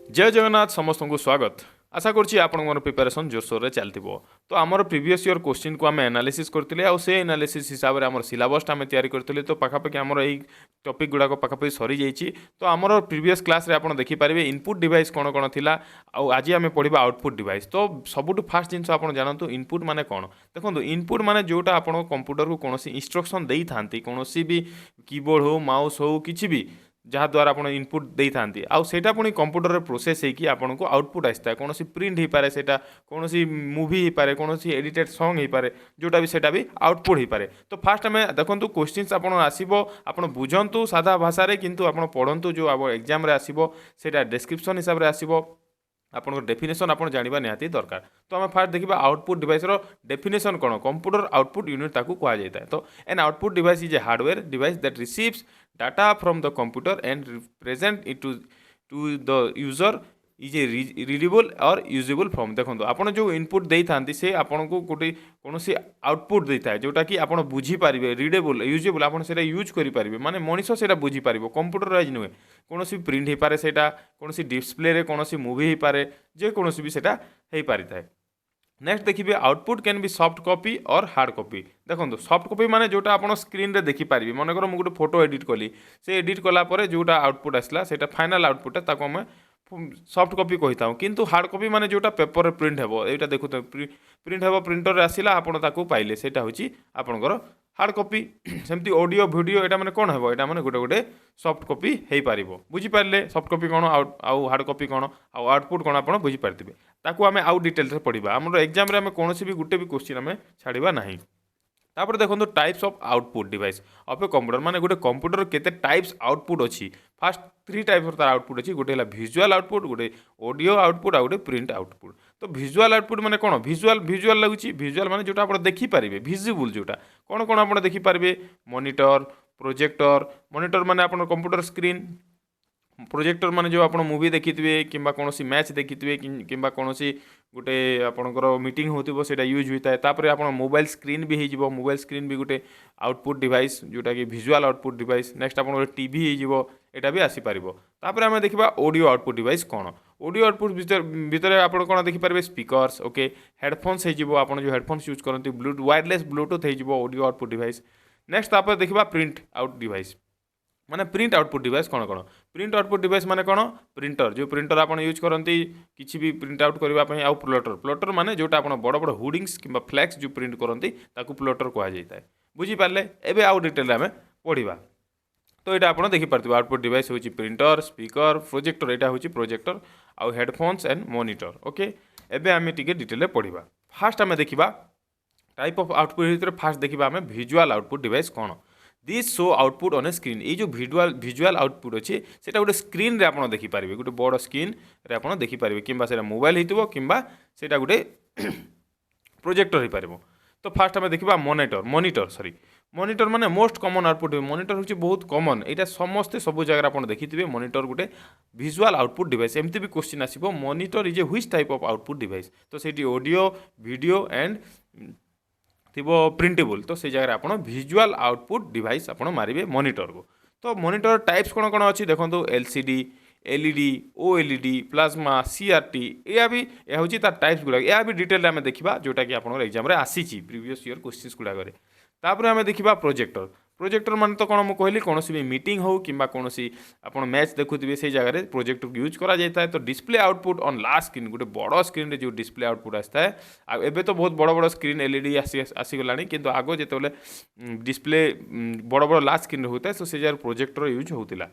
जय जगन्नाथ समस्त को स्वागत। आशा करछि आपण मन प्रिपरेशन जोरसोर रे चलतिबो। तो आमर प्रीवियस ईयर क्वेश्चन को आम एनालिसिस करथिले आ से एनालिसिस हिसाब रे आमर सिलेबस आम तैयारी करथिले। तो पाखापाखि आमर एई टॉपिक गुडा को पाखापाखि सरी जाइछि। तो आमर प्रीवियस क्लास रे आपण देखि पारिबे इनपुट डिवाइस कोन कोन थिला आ आज आम पढिबा आउटपुट डिवाइस। तो सबुठु फास्ट जिंस आपण जानंतु इनपुट माने कोन। देखंतु इनपुट माने जोटा आपण कंप्यूटर को कोनोसी इंस्ट्रक्शन देई थांती कोनोसी भी कीबोर्ड हो माउस हो किछि भी जहाँद्वारा आप इनपुट दे था आउटा पुणी कंप्यूटर प्रोसेस होगी आपन को आउटपुट आसता है कौन प्रिंट हो पाए सेटा कौन मूवी हो पाए कौन एडिटेड सॉन्ग हो पाए जोटा भी सेटा भी आउटपुट हो पाए। तो फास्ट आम देखो क्वेश्चन आप आसो आप बुझंतु साधा भाषा किंतु आप पढ़ंतु जो अब एग्जाम आसो सेटा डिस्क्रिप्शन हिसाब से आसो आपन डेफिनेशन आप जानवा निहाती दरकार। तो आम फास्ट देखा आउटपुट डिवाइस डेफिनेशन कौन कंप्यूटर आउटपुट यूनिट ताकू कहा जाता है। तो an output device is a hardware device that receives data from the computer and present it to the user is a readable और यूजेबल फॉर्म। देखो आपड़ जो इनपुट दे था से आपन को गोटे कौन आउटपुट दे था जोटा कि आप बुझीपारे रीडेबल यूजेबल आप यूज करेंगे माने मनीष से बुझीपार कंप्यूटर वाइज नुहे कौन प्रिंट हो पाए सेटा कौन डिस्प्ले कौन मूवी हो पाए जेकोसी भी सेटा हो पारि थाए। नेक्स्ट देखिए output can be soft copy और हार्ड कॉपी। देखो सॉफ्ट कॉपी माने जोटा आप स्क्रीन रे देखिपारे मनकर मुझे गोटे फोटो एडिट कली से एडिट कलापर जोटा आउटपुट आसला सेटा फाइनल आउटपुट ताको आम सॉफ्ट कॉपी कही था। किंतु हार्ड कॉपी माने जोटा पेपर प्रिंट हेबो एटा देखु प्रिंट हेबो प्रिंटर आसिला आपण ताको पाइले सेटा होची आपनकर हार्ड कॉपी। सेमती ऑडियो वीडियो एटा माने कोन हेबो एटा माने गोटे गोटे सॉफ्ट कॉपी हेई पारिबो। बुझी पारले सॉफ्ट कॉपी कोन आउ हार्ड कॉपी कोन आउ आउटपुट कोन आपण बुझी पारथिबे। ताको आमे आउ डिटेल रे पढिबा हमर एग्जाम रे आमे कोनोसी भी गुटे भी क्वेश्चन आमे छाड़िबा नाही। तापर देखो types of output device of a computer माने गोटे कंप्यूटर केते टाइप्स आउटपुट अच्छी। फास्ट 3 टाइप तार आउटपुट अच्छी गोटे विजुअल आउटपुट गोटे ऑडियो आउटपुट आ गोटे प्रिंट आउटपुट। तो विजुअल आउटपुट माने कौन विजुअल लगुच विजुअल माने जोटा आप देखिपारे विजिबल जोटा कौन कौन आप देखिपारे मॉनिटर प्रोजेक्टर मॉनिटर माने आप कंप्यूटर स्क्रीन प्रोजेक्टर माने जो आप मूवी देखिथे कि कौन मैच देखिथे कि कौन गोटे आपंकर मीटिंग होती से यूज होता है। तापर आप मोबाइल स्क्रीन भी हो मोबाइल स्क्रीन भी गोटे आउटपुट डिवाइस जोटा कि विजुअल आउटपुट डिवाइस। नेक्स्ट आप टीवी होटा भी आसीपर। तापर आम देखा ऑडियो आउटपुट डिवाइस कौन ऑडियो आउटपुट भितर आप कौन देखिपारे स्पीकर्स ओके हेडफोन्स हो जो हेडफोन्स यूज करते वायरलेस ब्लूटूथ हो ऑडियो आउटपुट डिवाइस। नेक्स्ट तापर देखा प्रिंट आउट डिवाइस माने प्रिंट आउटपुट डिवाइस कौन कौन प्रिंट आउटपुट डिवाइस माने कौन प्रिंटर जो प्रिंटर आप यूज करती किसी भी प्रिंट आउट करने आउ प्लॉटर माने जोटा आप बड़ बड़ होर्डिंग्स कि फ्लैक्स जो प्रिंट करती प्लॉटर कह जाए। बुझीपारे एवं आउ डिटेल आम पढ़ा। तो यहाँ आप देखिपारे आउटपुट डिवाइस हूँ प्रिंटर स्पीकर प्रोजेक्टर यहाँ हूँ प्रोजेक्टर आउ हेडफोन्स एंड मॉनिटर। ओके एवं आम टे डिटेल पढ़ा। फास्ट आम देखा टाइप ऑफ आउटपुट भीतर फास्ट देखा आम विजुअल आउटपुट डिवाइस कौन this show output on a screen. ये जो विजुअल आउटपुट अच्छे सेटा गोटे स्क्रीन रे आप देखिपारे गोटे बड़ स्क्रीन रे आप देखिपारे किंबा सेटा मोबाइल होइतिबो किंबा सेटा गोटे प्रोजेक्टर हो पारे। तो फास्ट आम देखा मॉनिटर माने मोस्ट कॉमन आउटपुट मॉनिटर हूँ बहुत कॉमन यहाँ समस्ते सब जगह आप देखिथे मॉनिटर गोटे विजुअल आउटपुट डिवाइस। एमती भी क्वेश्चन आसिबो monitor is a which type of output device. तो सेठी ऑडियो वीडियो एंड थीबो प्रिंटेबल तो से जगह आप विजुअल आउटपुट डिवाइस आप मारे मॉनिटर को। तो मॉनिटर टाइप्स कौन कौन अच्छी देखो LCD LED OLED plasma CRT यह हूँ तार टाइप्स गुड़ा यह भी डिटेल आम देखा जोटा कि आप एग्जाम आसी प्रीवियस ईयर क्वेश्चंस गुड़ाक। तापर आम देखा प्रोजेक्टर प्रोजेक्टर मान तो कौन मुझे कौन भी मीटिंग हो कि कौन आप मैच देखुए से जगह प्रोजेक्टर को यूज करा जाता है। तो display output on last screen गोटे बड़ स्क्रीन रे जो डिस्प्ले आउटपुट आता है एबे तो बहुत बड़ बड़ स्क्रीन एलईडी आसीगला किंतु आगो जो डिस्प्ले बड़ बड़ लास्ट स्क्रीन होता है तो से जगह प्रोजेक्टर यूज होता।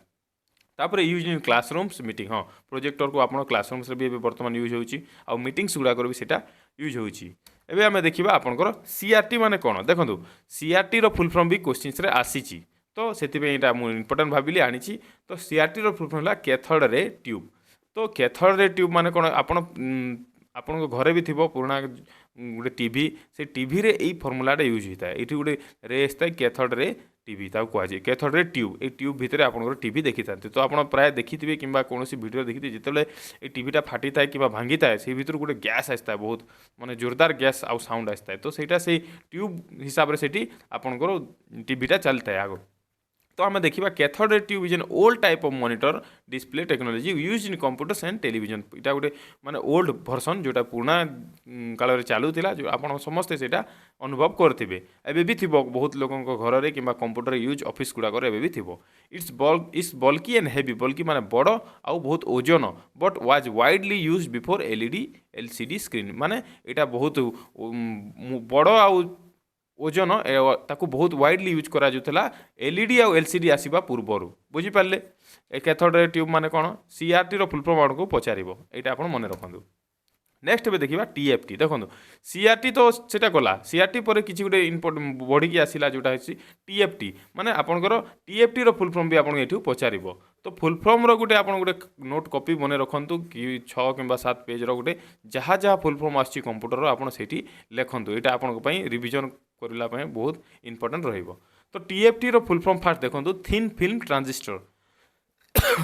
तापर यूज इन क्लासरूम्स मीटिंग हाँ प्रोजेक्टर को आप क्लासरूम्स भी बर्तमान यूज हो मीटिंग्स गुड़ाक भी सेटा यूज होवे। आम देखा आपंकर सीआरटी माने कौन देखो सीआरटी फुल फॉर्म भी क्वेश्चन आसी। तो से इम्पोर्टेंट भाविली आनी। तो सीआरटी फुल फॉर्म है कैथोड रे ट्यूब। तो कैथोड रे ट्यूब माने कौन आपण घरे भी थी पुराणा गोटे टीवी से टीवी रे यही फर्मुलाटा यूज होता है। ये गोटे रे आए कैथोड रे टीवी कहुए कैथोड रे ट्यूब ये ट्यूब भितर आप टीवी देखी था। तो आप प्राय देखिथे कि कौन वीडियो देखी जो ये टीवीटा फाटी थाए कि भांगी थाए से भर गोटे गैस आसता है बहुत माने जोरदार गैस आउ साउंड आसता है। तो सहीटा से ट्यूब हिसाब से आपंकर टीवीटा चलता है आग तो आम देखा cathode ray tube is an old type of monitor display technology use in computers and television इटा गोटे माने ओल्ड भर्सन जोटा पुराना काल में चलूला जो आप समस्ते से अनुभव करेंगे एवं भी थी बहुत लोगों घर में कि कंप्यूटर यूज ऑफिस गुड़ाक भी थी इट्स बल्कि एंड हेवी बल्कि माने बड़ आउ बहुत ओजन but was widely use before LED LCD screen माने यहाँ बहुत बड़ आउ ओजन ताकू बहुत वाइडली यूज करा जाउथला एलईडी आउ एलसीडी आसीबा पूर्वरु बुझी पारले ए कैथोड रे ट्यूब माने कोन सीआरटी रो फुल फॉर्म आपको पचारिबो एटा आपण मने रखंदु नेक्स्ट भी देखा टीएफटी देखो सीआरटी तो सेटा गला सीआरटी पर किसी गोटे इम्पोर्टेंट बढ़ी आसला जोटा है टीएफटी माने आपंकर टीएफटी रो फुल फॉर्म भी आपको ये पचार तो फुल फॉर्म रो गोटे आपन गोटे नोट कॉपी बने रखु कि 6 किंबा 7 पेज रो गोटे जहाँ जहाँ फुल फॉर्म आसी कंप्यूटर आपन सेठी लिखंतु एटा आपन पई रिवीजन करला पई बहुत इंपोर्टेंट रहिबो तो टीएफटी रो फुल फॉर्म फास्ट देखंतु thin film transistor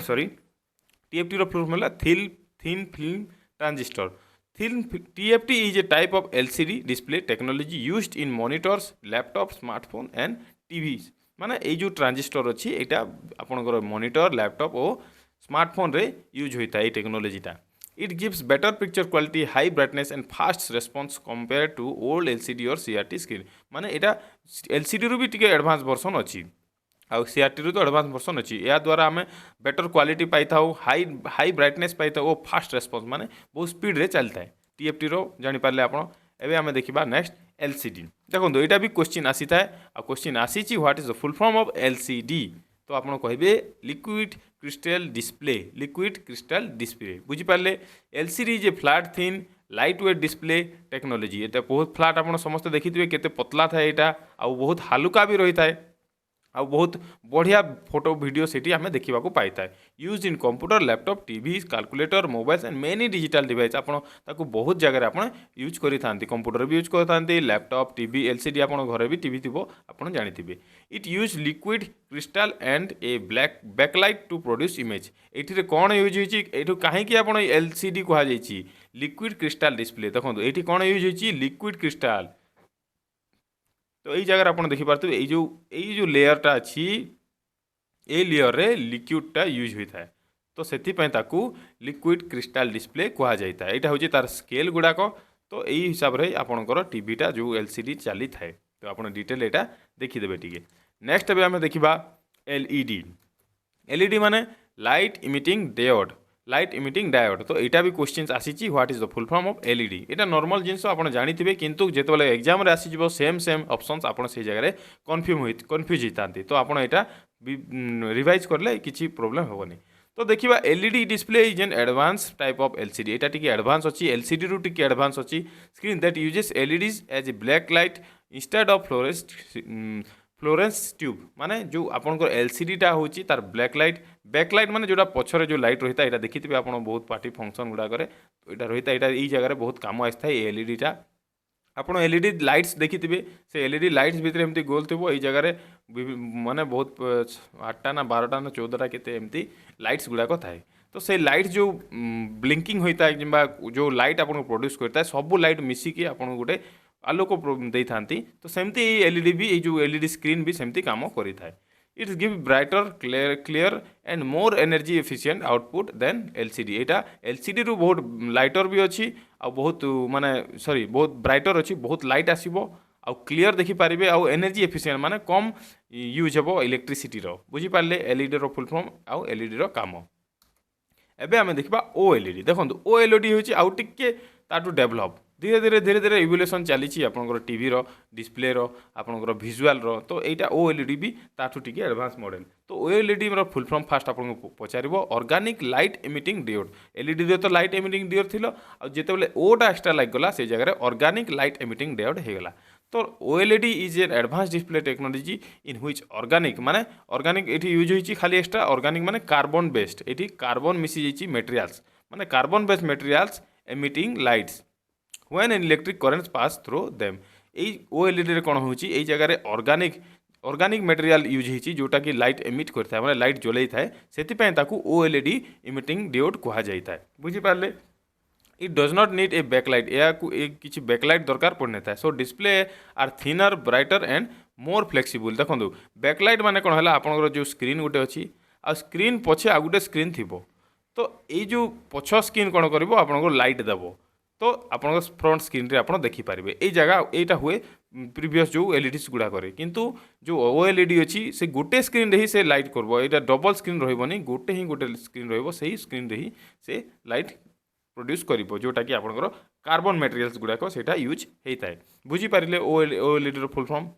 sorry TFT रो फुल फॉर्म है thin film transistor TFT is a type of LCD display technology used in monitors, laptop, smartphone and TVs. माने ये जो ट्रांजिस्टर अच्छी यहाँ आपंकर मॉनिटर लैपटॉप और स्मार्टफोन रे यूज होता है ये टेक्नोलॉजीटा it gives better picture quality high brightness and fast response compare to old LCD और सीआरटी स्क्रीन माने यहाँ एलसीडी रू भी टिके एडवांस वर्सन अच्छी आउ सीआरटी रू तो एडवांस वर्सन अच्छी या द्वारा आम बेटर क्वालिटी पाई था हाई ब्राइटनेस पाई था और फास्ट रेस्पॉन्स माने बहुत स्पीड रे चलता है टीएफटी रो जानी पारले आपण एबे आमे देखिबा नेक्स्ट एलसीडी देखो यहाँ भी क्वेश्चन आसी था आ क्वेश्चन आसी what is the full form of LCD तो आपण कहिबे लिक्विड क्रिस्टल डिस्प्ले बुझी Parle LCD is a flat thin light weight display technology ये बहुत फ्लैट आप समस्त देखिए केते पतला था यहाँ आ बहुत हालुका भी रही है आ बहुत बढ़िया फोटो वीडियो सेठी आमे देखा पाई था use in computer laptop TV calculator mobiles and many digital device आपन ताकू बहुत जगह आपन यूज करी थांती कंप्यूटर भी यूज करथांती लैपटॉप टीवी एलसीडी आपन घर भी टीवी थिबो आपन जानिथिबे it use liquid crystal and a black backlight to produce image एठी कौन यूज होची एठू काहे कि आपन एलसीडी कहा जायछि लिक्विड क्रिस्टल डिस्प्ले देखो एठी कौन यूज होची लिक्विड क्रिस्टल तो यही जगह आप देखिपे ये लेयरटा अच्छी ये लेयर रे लिक्विडटा यूज होता है तो से लिक्विड क्रिस्टल डिस्प्ले कह जाता है यहाँ हूँ तार स्केल गुड़ाक तो यही हिसाब से आपंकर टीवीटा जो एलसीडी चली थाए तो आप डिटेल यहाँ देखीदे टी नेक्स्ट भी आम देखा एलईडी माने लाइट इमिटिंग डायोड तो यहाँ भी क्वेश्चन आसी what is the full form of LED यहाँ नॉर्मल जिनस आप जानी किंतु जो एग्जाम रे आसी सेम ऑप्शंस आप से जगह कन्फ्यूज होता तो आपड़ यहाँ रिवाइज करले किसी प्रोब्लेम हेनी तो देखिए LED display is an advance type of LCD यहाँ टी एडवांस अच्छी एलसीडी रू टी एडवांस अच्छी screen that uses LEDs as a black light instead of fluorescent tube माने जो आपंकर एलसीडीटा हूँ तार ब्लैक लाइट माने जोटा पछरे जो लाइट रही है देखिए आप बहुत पार्टी फंक्शन गुड़ाक यहाँ रही है ये जगह बहुत कम आए एलईडीटा आप एलईडी लाइट्स देखिए से एलईडी लाइट्स भितर एमती गोल थी ये जगह माने बहुत 8टा ना 12टा ना 14टा केते एमती लाइट्स गुड़ाक थाए तो से लाइट जो ब्लिंकिंग होता है कि जो लाइट आपको प्रोड्यूस करता है सब लाइट मिसिकी आपको गोटे आलोक दे था तो सेमती एलईडी भी जो एलईडी स्क्रीन भी सेमती काम करी थाए it's give brighter clear and more energy efficient output than LCD यहाँ एलसीडी रू बहुत लाइटर भी अच्छी आ बहुत माने सॉरी बहुत ब्राइटर अच्छी बहुत लाइट आसीबो आ क्लियर देखिपारे आउ एनर्जी एफिशिएंट माने कम यूज हे इलेक्ट्रिसिटी बुझी पारे एलईडी रो फुल फॉर्म आउ एलईडी रो काम एबे आमे देखिबा ओएलईडी देखंतु ओएलईडी होची आउ टिके ताटू डेवलप धीरे धीरे इवोल्यूशन चली आपंकर टीवी डिस्प्ले आपंकर भिजुआल तो यहाँ ओएलईडी भी ताठू टिके एडवांस मॉडल तो ओएलईडी फुल फॉर्म फास्ट आपको पचार organic light emitting diode LED तो लाइट इमिटिंग डियोड थी जितेबाला ओटा एक्सट्रा लगिगला से जगह ऑर्गेनिक लाइट इमिटिंग डियोड होगला तो OLED is an advance display technology in which organic माने ऑर्गेनिक ये यूज होती खाली एक्सट्रा ऑर्गेनिक माने कार्बन बेस्ड ये कार्बन मिसी जाइए मेटेरियल्स माने carbon based materials emitting lights when an electric currents pass through them ये ओएलईडी रे कौन होची ये जगह ऑर्गेनिक मेटेरियल यूज होती जोटा कि लाइट एमिट करता है माने लाइट जलाई थाए से ओएलईडी इमिटिंग डियोड कहा जाता है बुझी पारे it does not need a backlight या किसी बैकलाइट दरकार पड़ने था so display are thinner brighter and more flexible देखो बैकलाइट माने कौन है आपंकर जो स्क्रीन गोटे अच्छी आ स्क्रीन पछे आ गोटे स्क्रीन थी तो ये जो पछ स्क्रीन कौन कर आपको लाइट देव तो आप फ्रंट स्क्रीन रे आप देखिपारे ये जगह यहाँ हुए प्रीवियस जो एलईडी गुड़ाक किंतु जो ओएलईडी अच्छी से गोटे स्क्रीन रे ही से लाइट करब यहाँ डबल स्क्रीन रही गोटे ही गोटे स्क्रीन रही स्क्रीन रे ही से लाइट प्रोड्यूस कर जोटा कि आपंकर कार्बन मटेरियल्स गुड़ाक सेटा यूज होता है बुझीपारे ओएलईडी फुल फॉर्म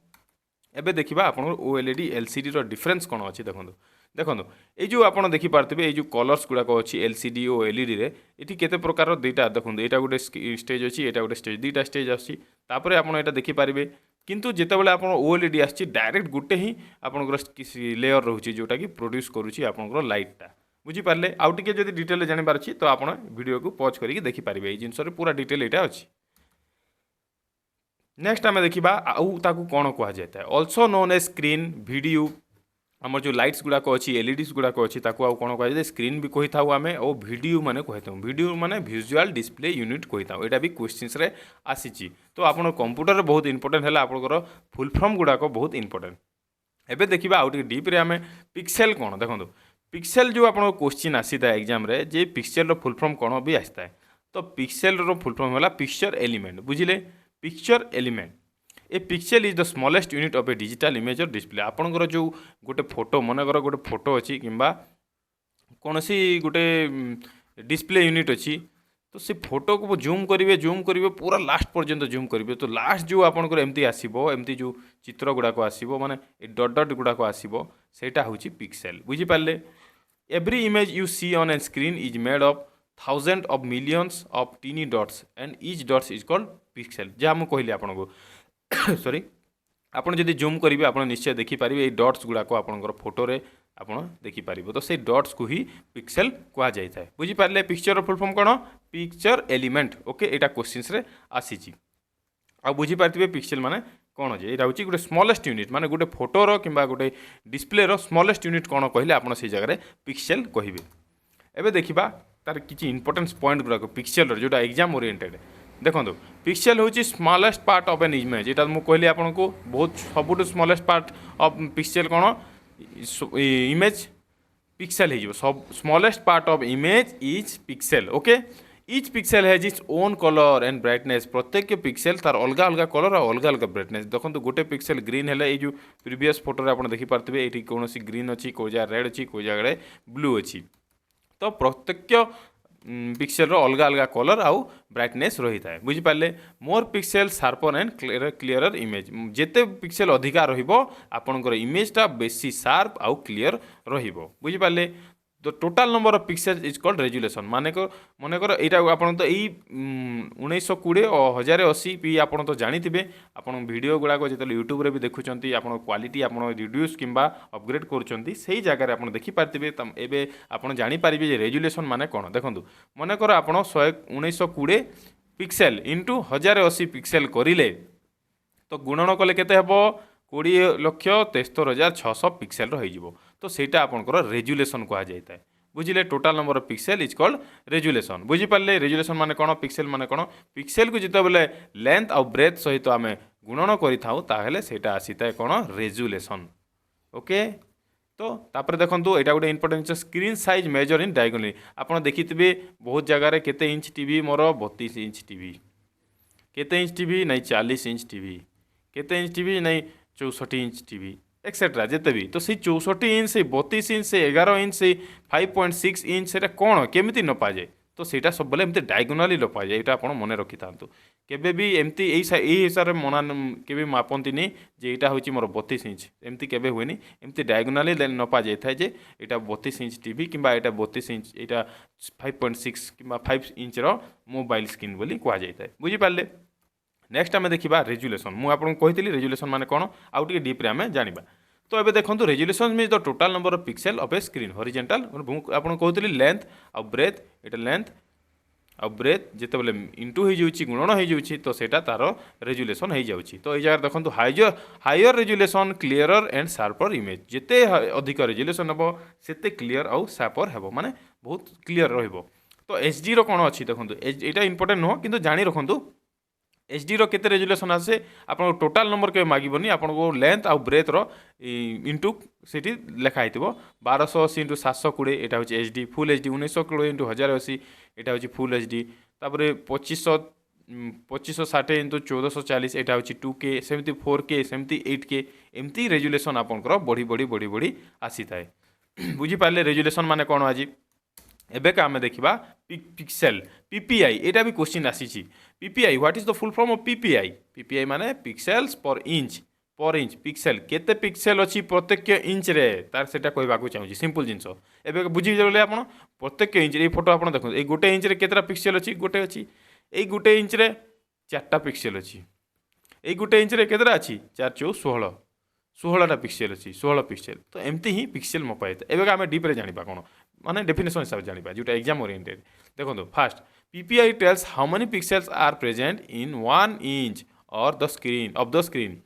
एबे देखिबा आपन ओएलईडी एलसीडी रो डिफरेंस कोन अछि देखंतु ए जो आपण देखि पारथिबे ए जो कलर्स गुडा को अछि एलसीडी ओ एलईडी रे एठी केते प्रकार दुईटा देखंतु एटा गोटे स्टेज अछि एटा गोटे स्टेज दुईटा स्टेज अछि तापरे आपण एटा देखि पारिबे किंतु जेतेबेले आपण ओएलईडी आछि डायरेक्ट गोटे ही आपनकर किसी लेयर रहउछि जोटा कि प्रोड्यूस करूछि आपनकर लाइटटा बुझी पारले आउ टिके जदि डिटेल जानि पार अछि तो आपण वीडियो को पॉज करिके देखि पारिबे ए जिंस रे पूरा डिटेल एटा अछि नेक्स्ट आम देखा आउ ताकू कौन कह जाए ऑल्सो नोन ए स्क्रीन वीडियो आमर जो लाइट्स गुड़ाक अच्छी एलईडीज गुड़ाक अच्छी आउ कौन कह जाए स्क्रीन भी कही था आम और वीडियो माने कही था वीडियो माने विजुअल डिस्प्ले यूनिट कही था यहाँ भी क्वेश्चंस रे आसी तो आप कंप्यूटर बहुत इंपोर्टेंट है आपंकर फुल फॉर्म गुड़ाक बहुत इंपोर्टेंट एबे देखा आउ डीप्रे आम पिक्सेल कौन देखो पिक्सेल जो आप क्वेश्चन आसी था एग्जाम रे जे पिक्सेल फुल फॉर्म कौन भी आसता है तो पिक्सेल फुल फॉर्म है पिक्चर एलिमेंट बुझिले picture element a pixel is the smallest unit of a digital image और डिस्प्ले आपंकर जो गोटे फोटो मनकर गोटे फोटो अच्छी कि कौन सी गोटे डिस्प्ले यूनिट अच्छी तो से फोटो को जूम करेंगे पूरा लास्ट पर्यंत जूम करेंगे तो लास्ट जो आपंकर एमती आसो एमती जो चित्र गुड़ाक आसो माने डट डट गुड़ाक आसो सेटा हूँ पिक्सेल बुझीपारे every image you see on a screen is made of thousand of millions of tiny dots and each dots is called pixel जहाँ मुझे कहली आपको सॉरी आपन जदि जूम करेंगे आप निश्चय देखिपारे ये डॉट्स गुड़ाक आपंकर फोटोरे आप देखिपारे तो से डॉट्स को ही पिक्सेल कह जाए बुझीपारे पिक्चर फुल फॉर्म कौन पिक्चर एलिमेंट ओके यहाँ क्वेश्चन रे आसी आ बुझीपारे पिक्सेल माने कौन जे यहाँ हूँ गोटे स्मॉलेस्ट यूनिट माने गोटे फोटोर कि गोटे डिस्प्लेर स्मॉलेस्ट यूनिट कौन कहले आप जगह पिक्सेल कहे एबे देखिबा तार किछि इंपोर्टेंस पॉइंट गुड़ाक पिक्सेल जोटा एग्जाम ओरिएंटेड देखो पिक्सेल हूँ smallest part of an image यहाँ मुझे कहली आपको बहुत सबुठ स्मॉलेस्ट पार्ट ऑफ पिक्सेल कौन इमेज पिक्सेल हो सब smallest part of image is pixel okay etch pixel has its own colour and brightness प्रत्येक पिक्सेल तार अलग अलग कलर और अलग अलग ब्राइटनेस देखो गोटे पिक्सेल ग्रीन है जो प्रीवियस फोटो आप देखिपारे ये कौन ग्रीन अच्छी कोई जगह रेड अच्छी कोई जगह ब्लू अच्छी तो प्रत्येक पिक्सेल अलग अलग कलर आउ ब्राइटनेस रही है बुझीपारे more pixel sharper and clear image जिते पिक्सेल अधिका रपर इमेजटा बेसी शार्प आउ क्लीयर रुझीपारे तो total number of pixel is called resolution मानेकर यहाँ आप तो यही 1920 और 1080 पी आप तो जानी आप वीडियो गुड़ाक जो यूट्यूब रे भी देखुं आप क्वालिटी आप रिड्यूस कि अपग्रेड कर जगह आप देखिपारे एवं आप जानीपारे रेजुलेशन माने कौन देखो मनकर आप 1920 पिक्सेल इंटू 1080 पिक्सेल करें तो गुणन कले केते हेबो 20,73,600 पिक्सेल हो तो सेटा आपनकर रेजुलेशन कहा जाता है बुझिले total number of pixel is called resolution बुझीपारे रेजुलेशन माने कौन पिक्सेल माने कौन पिक्सेल को जिते बेले लेंथ और ब्रेथ सहित आम गुणन करें सेटा आसी था कौन रेजुलेशन ओके तो तापर देखो यहाँ गोटे important screen size measure in diagonally आप देखिथे बहुत जगार केते इंच टीवी मोर 32 इंच टीवी केते इंच टीवी नहीं 40 इंच टीवी केते इंच टीवी नहीं 64 इंच टीवी एक्सेट्रा जिते भी तो सी 64 इंच से 32 इंच से 11 इंच से 5.6 इंच से कौन केमी नपा जाए तो सीटा सब बेले एमती डायगोनाली लपा जाए यहाँ आप मन रखी था केबे भी एमती यही हिसाब से मना के मापती जे यहाँ हूँ मोर 32 इंच एमती केबे हुए एमती डायगोनाली नपा जाए जे यहाँ 32 इंच टीवी कि 32 इंच यहाँ 5.6 कि 5 इंचर मोबाइल स्क्रीन बोली कह जाए बुझीपारे नेक्स्ट आम देखा रेजुलेशन मुझे कही रेजुलेशन माने कौन आउ टे डीप्रे आम जाना तो ये देखो resolution means the total number of pixel of A screen horizontal आपन कहते लेंथ आउ ब्रेथ ये लेंथ आउ ब्रेथ जिते बेले इंटू हो गुणन हो तो सेटा तार रेजुलेशन हो जाऊँगी तो ये जगह देखो higher resolution clearer and sharper image जिते अधिक रेजुलेशन हे से क्लीयर आउ शार्पर हे माने बहुत क्लीयर रो तो एचडी रो कौन अच्छी देखो यहाँ इंपोर्टेंट नुह कि जानी रखु एच रो केते रेजुलेसन आसे आपन टोटाल नंबर के मागिबनी आपन लेंथ आ ब्रेथ रो इनटू सेठी लेखा हितबो 1280 इंटू 720 एटा होची एचडी फुल एचडी 1920 इंटू 1080 एटा होची फुल एचडी तापरे 2560 इंटू 1440 एटा होची 2K सेमती 4K सेमती 8K एमती रेजुलेसन आपनकर बढ़ी बढ़ी बढ़ी बढ़ी आसी थाए बुझी पाले रेजुलेसन माने कोन आजी एबे का आमे देखिबा पिक्सेल पीपीआई एटा भी क्वेश्चन आसीची PPI what is the full form of PPI PPI माने पिक्सेल्स पर इंच पिक्सेल केते पिक्सेल अछि प्रत्येक इंच रे तार सेटा कहबा को चाहूची सिंपल जिंसो एबे बुझी जले आपण प्रत्येक इंच रे फोटो आपण देखो ए गोटे इंच रे केतरा पिक्सेल अछि गोटे अछि ए गोटे इंच रे चारटा पिक्सेल अछि ए गोटे इंच रे केतरा अछि 4 4 16 16टा पिक्सेल अछि 16 पिक्सेल तो एमती ही पिक्सेल मपाए एबे आमे डीप रे जानिबा कोन माने डेफिनेशन हिसाब जानिबा जोटा एग्जाम ओरिएंटेड देखो fast PPI tells how many pixels are present in 1 inch और the screen of the screen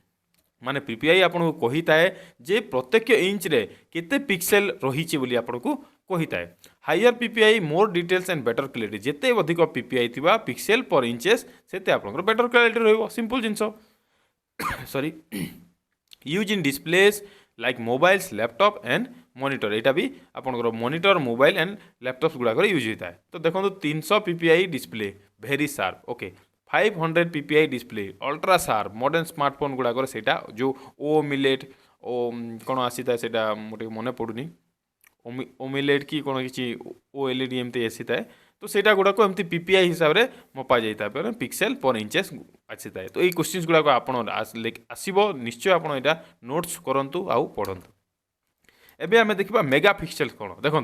माने पीपीआई आपन को कहिताए जे प्रत्येक इंच रे केते पिक्सेल रहिछि बोली आपन को कहिताए higher PPI more details and better clarity जेते अधिक पीपीआई थिबा पिक्सेल पर इंचेस सेते आपन बेटर क्लैरिटी रहइबो सिंपल जिंसो sorry use in displays like mobiles laptop and monitor एटा भी आपनकर मॉनिटर मोबाइल एंड लैपटॉप्स गुड़ा यूज होता है तो देखो 300 ppi display very sharp okay 500 ppi display ultra sharp modern smartphone गुड़ा सेटा जो ओ मिलेट ओ कौन आसी था सेटा मोटे मन पड़ुनी ओमिलेट की कौन किसी ओ एलईडी एमती आसी था तो सेटा गुड़ाक एमती पीपीआई हिसाब से मपा जाता है पिक्सेल पर इंचेस आसी था तो ये क्वेश्चन गुड़ाक आपन आसो निश्चय आप नोट्स करूँ आउ पढ़ंतु एबे आमे देखिबा मेगा पिक्सेल कौन देखो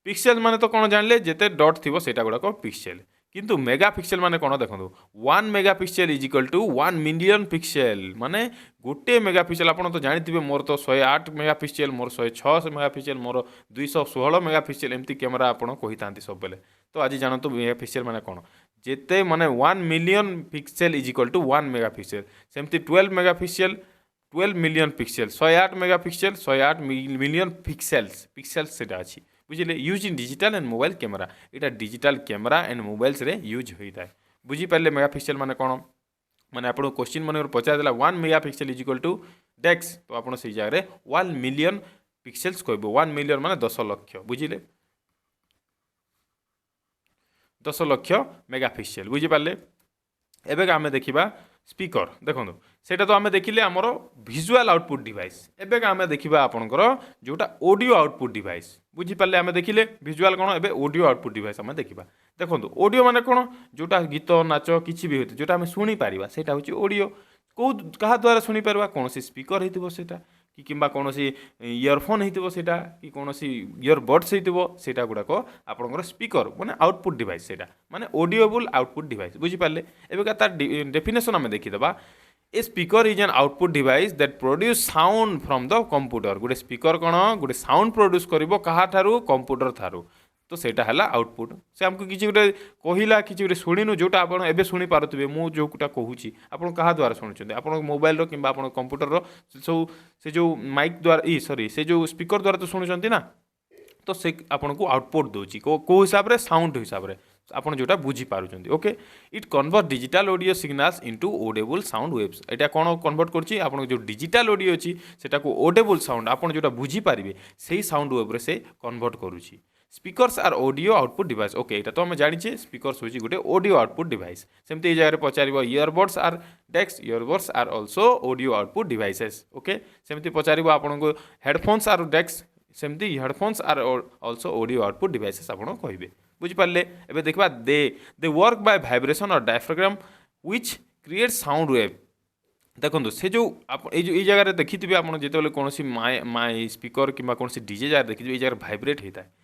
पिक्सेल माने तो कौन जानले जेते डॉट थी सेटा गुड़ाक पिक्सेल किंतु मेगा पिक्सेल माने कौन देखो 1 mega pixel is equal to 1 million pixel माने गोटे मेगा पिक्सेल आप तो जानी मोर तो 108 मेगा पिक्सेल मोर 106 मेगा पिक्सेल मोर 216 मेगा पिक्सेल एमती कैमरा आप कही सब बेले तो आज जानतु मेगा पिक्सेल माने कौन जेते माने 1 million pixel is equal to 1 mega pixel सेमती 12 megapixel 12 million pixel 108 megapixel 108 million pixels सेटा अछि बुझिले use in digital and mobile camera इटा डिजिटल कैमरा एंड मोबाइल्स रे यूज होता है बुझी पारे मेगा पिक्सेल माने कौन माने आपको क्वेश्चन मन पचार देला 1 mega pixel is equal to डेक्स तो आप से जगह 1 मिलियन पिक्सेल्स कहबो 1 मिलियन माने 10 लक्ष बुझिले 10 लक्ष मेगा पिक्सेल बुझी पारे एबे आमे देखिबा स्पीकर देखो सेटा तो आमे देखिले आमर विजुअल आउटपुट डिवाइस एबे आमे देखिबा आपनकर जोटा ऑडियो आउटपुट डिवाइस बुझी पाले आमे देखिले विजुअल कोन एबे ऑडियो आउटपुट डिवाइस आमे देखिबा देखो ऑडियो माने कोन जोटा गीत नाच किछि भी होते जोटा आमे सुनी पारिबा सेटा होची ऑडियो को कहा द्वारा सुनी पारिबा कोन सी स्पीकर हेतिबो सेटा कि किंबा कौन सी इयरफोन होइतिबो सेटा कि कौन सी इयरबड्स होइतिबो सेटा गुड़ाक आपनकर स्पीकर माने आउटपुट डिवाइस सेटा माने ऑडियोबल आउटपुट डिवाइस बुझी पाले एबे तार डेफिनेशन आमे देखि दबा a speaker is an output device that produce sound from the computer गोटे स्पीकर कौन गोटे साउंड प्रोड्यूस करिवो कहा ठारू कंप्यूटर थारू तो सेटा हला आउटपुट से हमको किसी गोटे कहला किसी गोटे शुणिनु जोटा आप एबे शुणी पारुथिबे मु जोटा कहूची आपण कहा द्वारा शुणुचंदी आपण मोबाइल रो किंबा आपण कंप्यूटर रो सब से जो माइक द्वारा सॉरी से जो स्पीकर द्वारा तो शुणुचंदी ना तो से आपण को आउटपुट दोची को हिसाब रे साउंड हिसाब रे आपण जोटा बुझी पारुचंदी okay it convert digital audio signals into audible sound waves एटा कोन कन्वर्ट करची आपण जो डिजिटल ऑडियो अछि सेटा को ऑडिबल साउंड आपण जोटा बुझी पारिबे सेही साउंड वेव रे से कन्वर्ट करूची speakers are audio output device okay एटा तो हम जानिछे स्पीकर्स होची गोटे ऑडियो आउटपुट डिवाइस सेमते ए जगह पचारिबो इयरबड्स आर डेक्स earbuds are also audio output devices okay सेमते पचारिबो आपन को हेडफोन्स आर डेक्स सेमते headphones are also audio output devices आपन कहिबे बुझि पारले एबे देखबा दे वर्क बाय वाइब्रेशन और diaphragm which create sound wave देखो से जो आप ये जगह देखिए आप जो कौन माई स्पीकर कि कौन डीजे जगह देखिए ये जगह भाइब्रेट होता है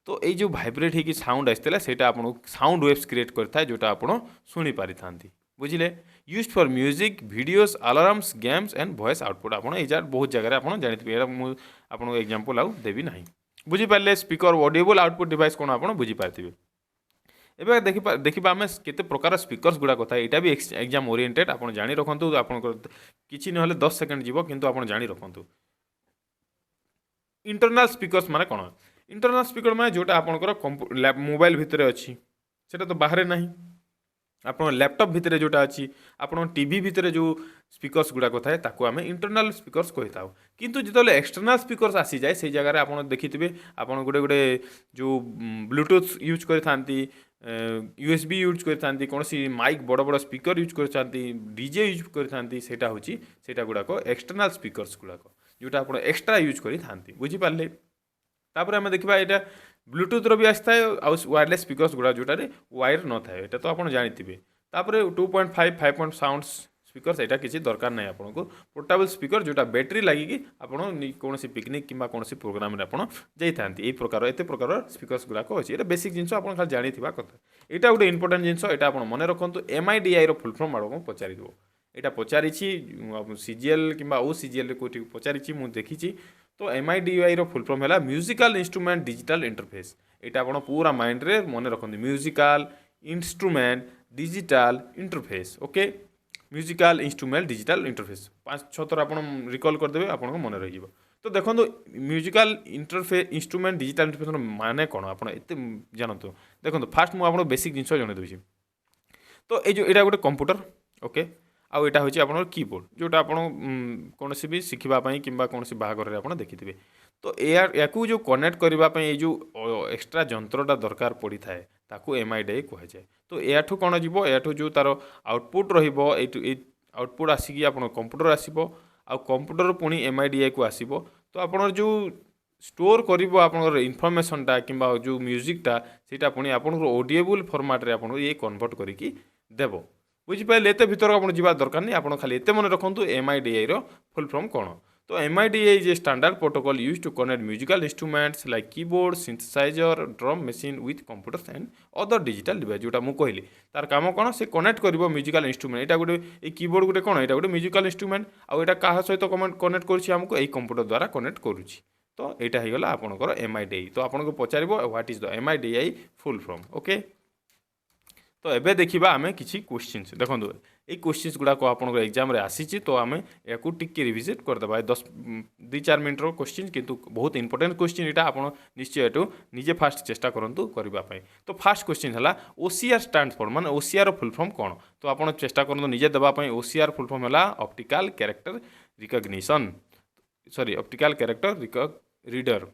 तो ये जो भाइब्रेट होगी साउंड आसला से आपको साउंड वेव्स क्रिएट करता है जोटा आप शुणी पारि था बुझिले use for music videos alarms games and voice output आप बहुत जगह आप जानते आपको एग्जांपल आउ देवी ना बुझीपारे स्पीकर ऑडियोबल आउटपुट डिवाइस कौन आप बुझीपारे एबे देखिबा आमे केते प्रकार स्पीकर्स गुड़ा कथा एटा भी एग्जाम ओरिएंटेड आपण जानि रखंतु आपण किछि नहले 10 सेकंड जीवो किंतु आपण जानि रखंतु इंटरनल स्पीकर्स माने कोन इंटरनल स्पीकर माने जोटा आपनकर मोबाइल भितरे अछि सेटा तो बाहर नाही ଆପଣ लैपटॉप भितर जोटा अच्छी आपण टीवी भितर जो स्पीकर्स गुड़ाक थाए ताको आम इंटरनाल स्पीकर्स कही था किंतु जो एक्सटर्नाल स्पीकर्स आसी जाए से जगह आप देखिथे आप गोटे गोटे जो ब्लूटूथ यूज करते USB यूज करते कौन सी माइक बड़ बड़ स्पीकर यूज करते डीजे यूज करते सेटा गुड़ाक एक्सटर्नाल स्पीकर्स गुड़ाक जोटा आप एक्सट्रा यूज करते बुझीपारे तापर आम देखा यहाँ ब्लूटूथ भी आसी थाए वायरलेस स्पीकर्स गुड़ा जोटार वायर न थाए ये तो आप जानी तापर 2.5 5 साउंड स्पीकर्स यहाँ किसी दरकार नहीं आपको पोर्टेबल स्पीकर जोटा बैटेरी लगिकी आपड़ कौन पिकनिक कि कौन प्रोग्राम में आपड़ जाते यही प्रकार एत प्रकार स्पीकर्स गुड़ाक अच्छी ये बेसिक जिन आप खाली जानी कथा यहाँ गोटे इंपोर्टेंट जिन यहाँ आप मन रखु MIDI फुल फॉर्म आड़ पचार यहाँ पचारि CGL कि OCGL कौटी पचारि मुझे देखी तो MIDI फुल फॉर्म है म्यूजिकल इंस्ट्रूमेंट डिजिटल इंटरफेस यहाँ आप पूरा माइंड रे मन रखते musical instrument digital interface okay musical instrument digital interface 5-6 थर आप रिकॉल करदे आप मन रही तो देखो musical interface instrument digital interface माने कौन आप जानतु देखो फास्ट मुझे बेसिक जिन जनईदी तो ये गोटे कंप्यूटर ओके आउ यहाँ हूँ आप कीबोर्ड जोटा आप कौन भी शिखापी कि कौन बाहागर आप देखिथे तो या जो कनेक्ट करने जो एक्सट्रा जंत्रटा दरकार पड़ी थाए ताकू MIDI कह जाए तो याठू कौन जीव याठू जो तार आउटपुट रउटपुट आसिकी आप कंप्यूटर आसो आ कंप्यूटर पुणी MIDI को आसो तो आप जो स्टोर कर इनफर्मेशनटा कि जो म्यूजिकटा सीटा पुणी आप ऑडिएबल फॉर्मेट आप ये कन्वर्ट करके देव बुझिपारे एत भर आप जा दरकार नहीं आप खाली एत मन रखु MIDI फुल फॉर्म कौन तो MIDI is a standard protocol use to connect musical instruments like keyboard synthesizer drum machine with computers and other digital device जोटा मुझे कहली तार काम कौन से कनेक्ट कर म्यूजिकल इंस्ट्रूमेंट यहाँ गोटे कीबोर्ड गोटे कौन यहाँ गोटे म्यूजिकल इंस्ट्रूमेंट आउ यहाँ क्या सहित कनेक्ट करुँच कंप्यूटर द्वारा कनेक्ट करुँच तो यहाँ होगा आपंकर MIDI तो आपको पचार what is the MIDI full form okay तो एबे देखिबा आमे किछि क्वेश्चंस देखो ये क्वेश्चंस गुड़ा को आपन एग्जाम रे आसी तो आमे याकू टिके रिविजिट कर देबा 2-4 मिनट रो क्वेश्चन किंतु बहुत इंपोर्टेंट क्वेश्चन एटा आपन निश्चय एटू निजे फास्ट चेष्टा करंतु करबा पई तो फास्ट क्वेश्चन हला OCR स्टैंड फॉर माने OCR रो फुल फॉर्म कोन तो आपन चेष्टा करंतु निजे देबा पई OCR फुल फॉर्म हला optical character recognition sorry optical character reader